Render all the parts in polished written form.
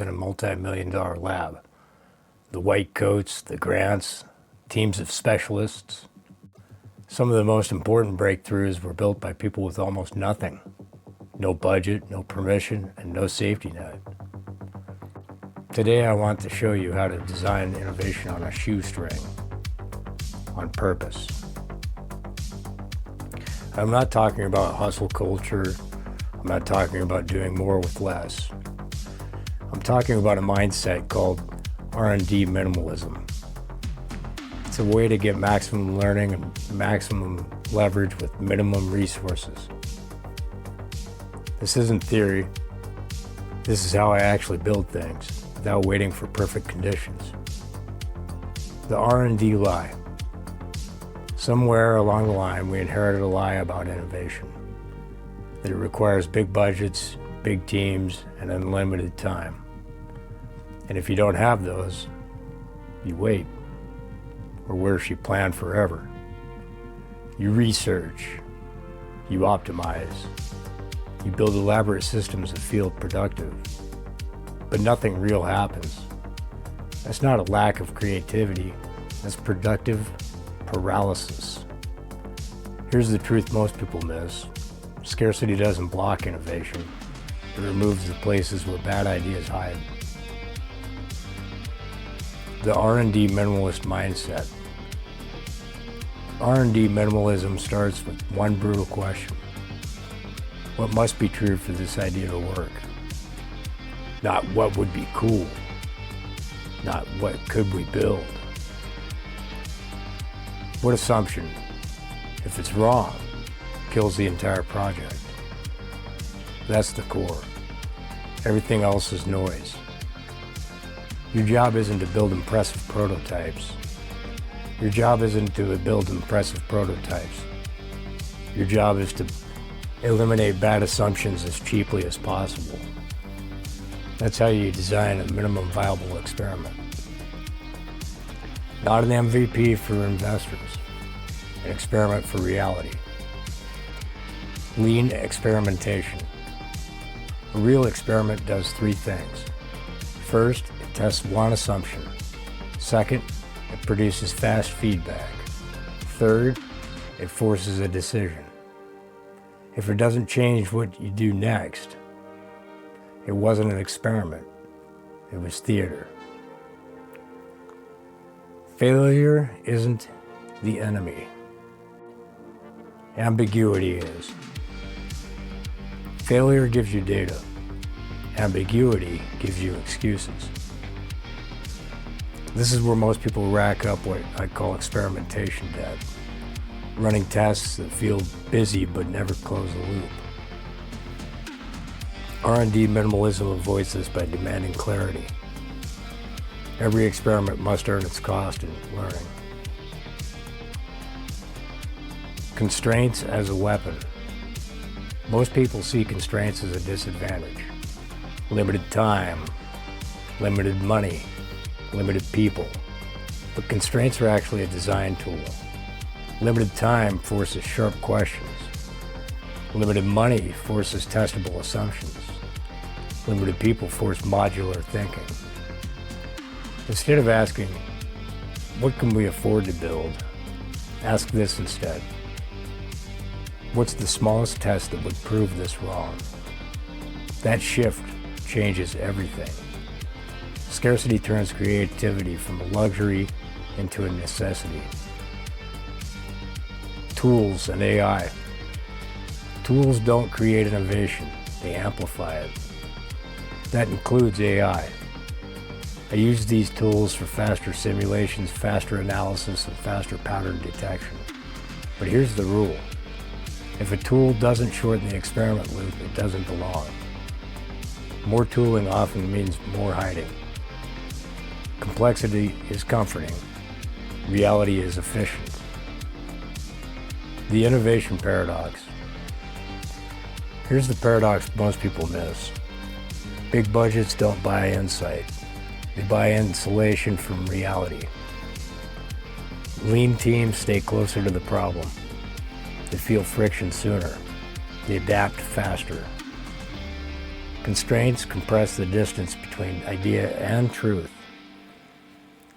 in a multi-million-dollar lab. The white coats, the grants, teams of specialists. Some of the most important breakthroughs were built by people with almost nothing. No budget, no permission, and no safety net. Today I want to show you how to design innovation on a shoestring, on purpose. I'm not talking about hustle culture. I'm not talking about doing more with less. I'm talking about a mindset called R&D Minimalism. It's a way to get maximum learning and maximum leverage with minimum resources. This isn't theory. This is how I actually build things without waiting for perfect conditions. The R&D lie. Somewhere along the line, we inherited a lie about innovation. That it requires big budgets, big teams, and unlimited time. And if you don't have those, you wait. Or worse, you plan forever. You research, you optimize, you build elaborate systems that feel productive, but nothing real happens. That's not a lack of creativity, that's productive paralysis. Here's the truth most people miss. Scarcity doesn't block innovation. It removes the places where bad ideas hide. The R&D minimalist mindset. R&D minimalism starts with one brutal question. What must be true for this idea to work? Not what would be cool. Not what could we build. What assumption, if it's wrong, kills the entire project? That's the core. Everything else is noise. Your job isn't to build impressive prototypes. Your job isn't to build impressive prototypes. Your job is to eliminate bad assumptions as cheaply as possible. That's how you design a minimum viable experiment. Not an MVP for investors, an experiment for reality. Lean experimentation. A real experiment does three things. First, it tests one assumption. Second, it produces fast feedback. Third, it forces a decision. If it doesn't change what you do next, it wasn't an experiment, it was theater. Failure isn't the enemy. Ambiguity is. Failure gives you data. Ambiguity gives you excuses. This is where most people rack up what I call experimentation debt. Running tests that feel busy but never close the loop. R&D minimalism avoids this by demanding clarity. Every experiment must earn its cost in learning. Constraints as a weapon. Most people see constraints as a disadvantage. Limited time, limited money, limited people. But constraints are actually a design tool. Limited time forces sharp questions. Limited money forces testable assumptions. Limited people force modular thinking. Instead of asking, what can we afford to build? Ask this instead. What's the smallest test that would prove this wrong? That shift changes everything. Scarcity turns creativity from a luxury into a necessity. Tools and AI. Tools don't create innovation, they amplify it. That includes AI. I use these tools for faster simulations, faster analysis, and faster pattern detection. But here's the rule. If a tool doesn't shorten the experiment loop, it doesn't belong. More tooling often means more hiding. Complexity is comforting. Reality is efficient. The innovation paradox. Here's the paradox most people miss. Big budgets don't buy insight. They buy insulation from reality. Lean teams stay closer to the problem. They feel friction sooner. They adapt faster. Constraints compress the distance between idea and truth.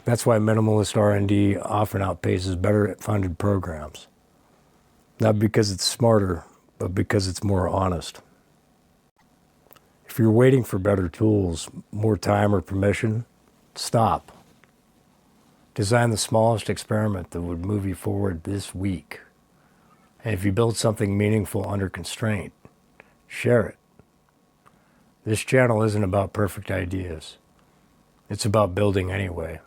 That's why minimalist R&D often outpaces better funded programs. Not because it's smarter, but because it's more honest. If you're waiting for better tools, more time, or permission, stop. Design the smallest experiment that would move you forward this week. And if you build something meaningful under constraint, share it. This channel isn't about perfect ideas. It's about building anyway.